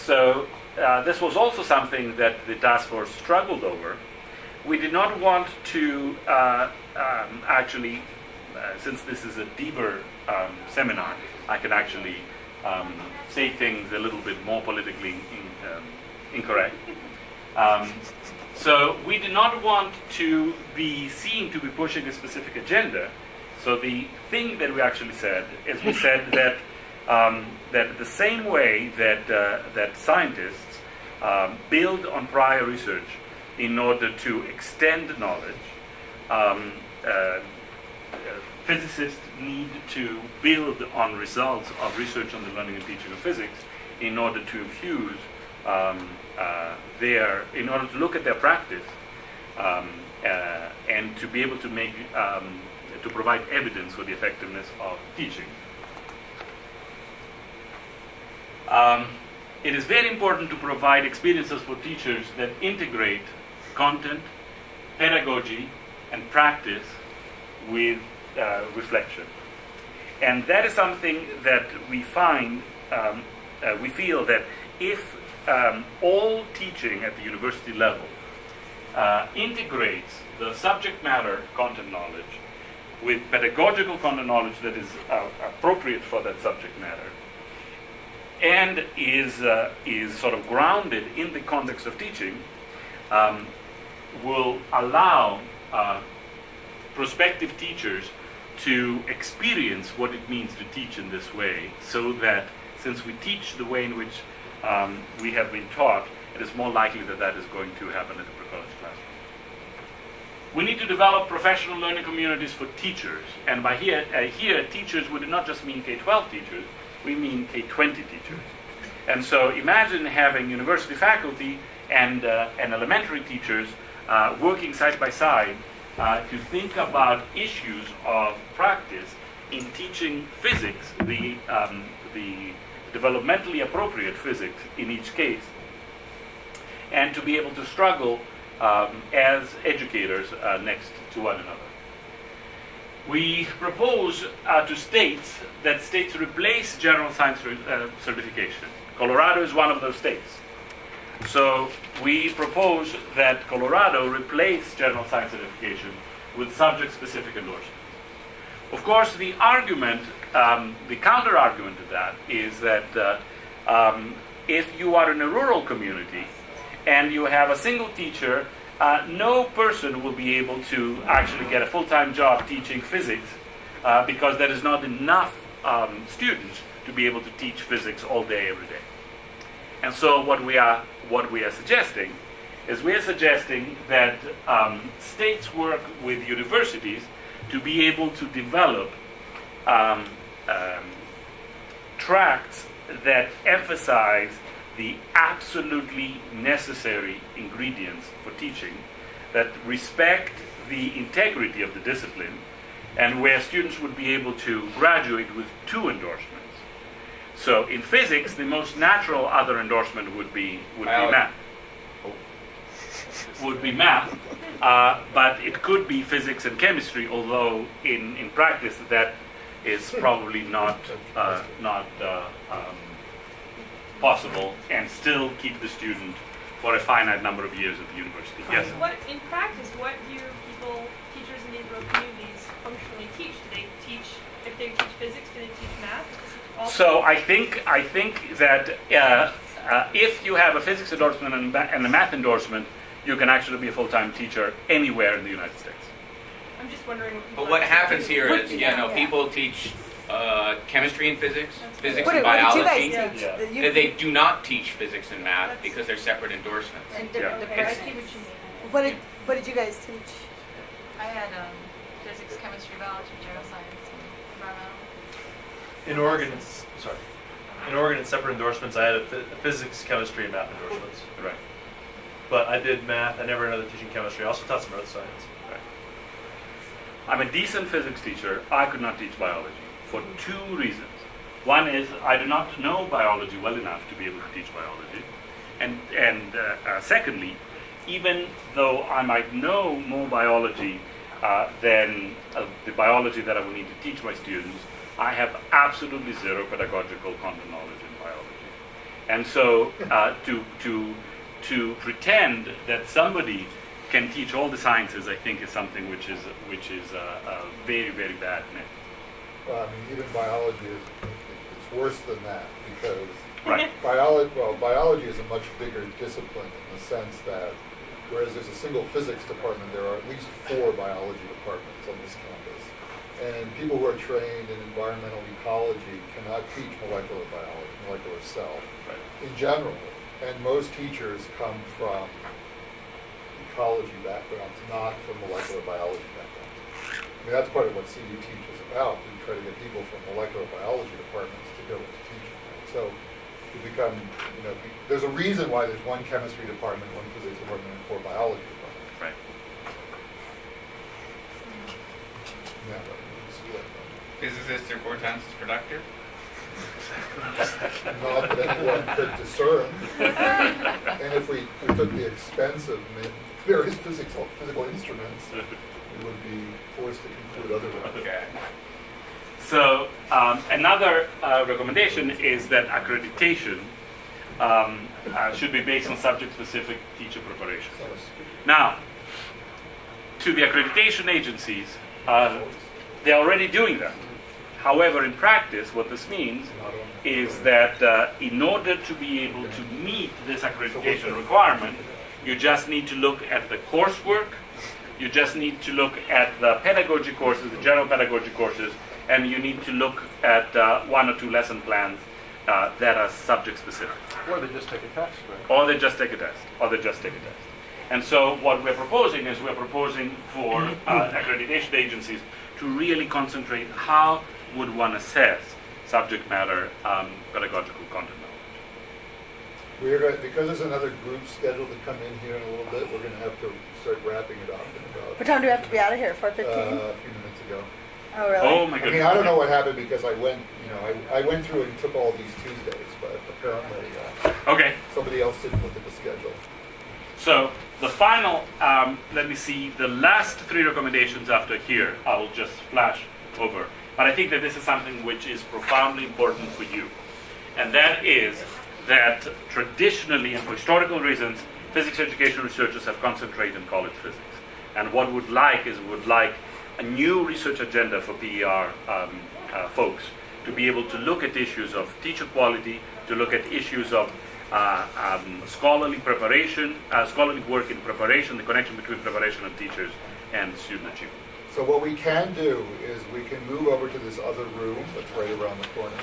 So this was also something that the task force struggled over. We did not want to actually, since this is a DBER seminar, I can actually say things a little bit more politically incorrect. So we did not want to be seen to be pushing a specific agenda. So the thing that we actually said is we said that that the same way that scientists build on prior research in order to extend knowledge, physicists need to build on results of research on the learning and teaching of physics in order to infuse in order to look at their practice and to be able to make to provide evidence for the effectiveness of teaching. It is very important to provide experiences for teachers that integrate content, pedagogy, and practice with reflection. And that is something that we find, we feel that if all teaching at the university level integrates the subject matter content knowledge with pedagogical content knowledge that is appropriate for that subject matter, and is sort of grounded in the context of teaching, will allow prospective teachers to experience what it means to teach in this way, so that since we teach the way in which we have been taught, it is more likely that that is going to happen at the pre-college classroom. We need to develop professional learning communities for teachers, and by here teachers would not just mean K-12 teachers, we mean K-20 teachers. And so imagine having university faculty and elementary teachers working side by side to think about issues of practice in teaching physics, the developmentally appropriate physics in each case, and to be able to struggle as educators next to one another. We propose to states that states replace general science certification. Colorado is one of those states. So we propose that Colorado replace general science certification with subject-specific endorsement. Of course, the argument, the counter-argument to that is that if you are in a rural community and you have a single teacher, no person will be able to actually get a full-time job teaching physics because there is not enough students to be able to teach physics all day, every day. And so what we are suggesting is that states work with universities to be able to develop tracts that emphasize the absolutely necessary ingredients for teaching, that respect the integrity of the discipline, and where students would be able to graduate with 2 endorsements. So in physics, the most natural other endorsement would be math. But it could be physics and chemistry, although in practice that is probably not possible, and still keep the student for a finite number of years at the university. Yes? In practice, what do teachers in these rural communities functionally teach? Do they teach, if they teach physics, do they teach math? So I think that if you have a physics endorsement and a math endorsement, you can actually be a full-time teacher anywhere in the United States. I'm just wondering. But what happens here is, people teach chemistry and physics, and biology. What did you guys teach? They do not teach physics and math because they're separate endorsements. And different departments. What did you guys teach? I had physics, chemistry, biology, general science, and environmental. In Oregon, in separate endorsements, I had a physics, chemistry, and math endorsements. Right. But I did math. I never ended up teaching chemistry. I also taught some earth science. Right. I'm a decent physics teacher. I could not teach biology for 2 reasons. One is I do not know biology well enough to be able to teach biology, and secondly, even though I might know more biology than the biology that I will need to teach my students, I have absolutely zero pedagogical content knowledge in biology. And so to pretend that somebody can teach all the sciences, I think, is something which is a very, very bad myth. Well, I mean, even biology it's worse than that because Right. biology is a much bigger discipline in the sense that whereas there's a single physics department, there are at least 4 biology departments on this campus. And people who are trained in environmental ecology cannot teach molecular biology, molecular cell Right. in general. And most teachers come from ecology backgrounds, not from molecular biology backgrounds. I mean, that's part of what CD Teach is about. We try to get people from molecular biology departments to go into teaching. Right? So you become, there's a reason why there's 1 chemistry department, 1 physics department, and 4 biology departments. Right. Yeah, but it's split. Physicists are 4 times as productive. Not that anyone could discern. And if we took the expense of various physical instruments, we would be forced to conclude otherwise. Okay. So another recommendation is that accreditation should be based on subject-specific teacher preparation. Now, to the accreditation agencies, they're already doing that. However, in practice, what this means is that in order to be able to meet this accreditation requirement, you just need to look at the coursework, you just need to look at the pedagogy courses, the general pedagogy courses, and you need to look at 1 or 2 lesson plans that are subject specific. Or they just take a test, right? Or they just take a test. And so what we're proposing is for accreditation agencies to really concentrate how would one assess subject matter pedagogical content knowledge. Because there's another group scheduled to come in here in a little bit, we're going to have to start wrapping it up in about What time do we have to be out of here? 4:15? a few minutes ago. Oh, really? Oh my I goodness. mean, I don't know what happened because I went through and took all these Tuesdays, but apparently Okay. somebody else didn't look at the schedule. So the final, let me see, the last 3 recommendations after here, I will just flash over. But I think that this is something which is profoundly important for you. And that is that traditionally and for historical reasons, physics education researchers have concentrated in college physics. And what we would like a new research agenda for PER folks to be able to look at issues of teacher quality, to look at issues of scholarly preparation, scholarly work in preparation, the connection between preparation of teachers and student achievement. So what we can do is we can move over to this other room that's right around the corner.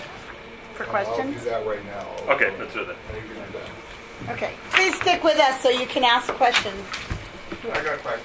For And questions? I'll do that right now. Okay, let's do that. And you can do that. Okay. Please stick with us so you can ask questions. I got a question.